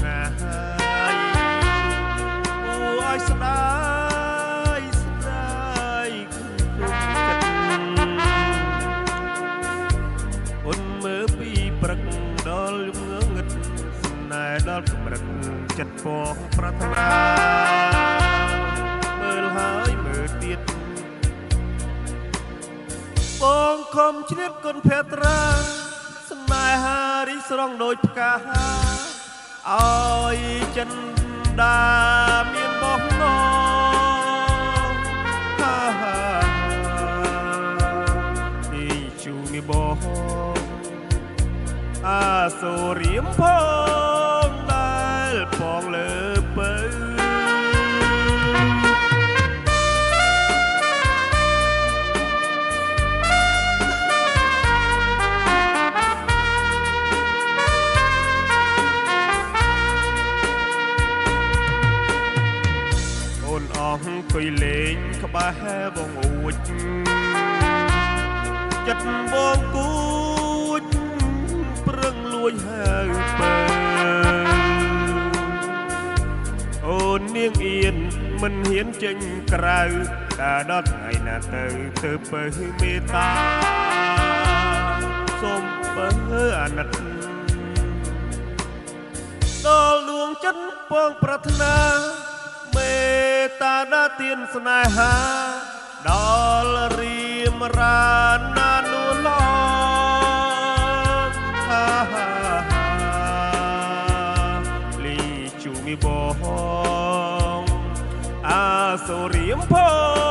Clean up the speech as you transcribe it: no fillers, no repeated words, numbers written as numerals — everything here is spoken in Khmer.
ងាយអូឲ្យស្ដាយស្ដាយក្នុងចិត្តអូនមើលពីព្រឹកដល់លំងឹតស្នេហ៍ដល់កម្រិតចិត្តពងប្រាថ្នាមើលហើយមើលទៀតបងខំឆ្លៀតគុណភត្រាស្នេហារីស្រងដូចផ្កាឲ្យចិនដាមានបោះងហាហានេះជូមីបងអាសូរៀមផងដែលផងលើពើអង្គុយលេងក្បែរបងអួចចិត្តបងគួចប្រឹងលួចហៅពើអូននាងអៀនមិនហ៊ានចេញក្រៅតែដល់ថ្ងៃណាទៅពើមេត្តាសូមពើអាណិតដល់ដួងចិត្តបងប្រាថ្នាមេតាដាទៀនស្នេហាដល់រៀមរានណានួនឡងហាហាលីជូមីបងអាសូរៀមផង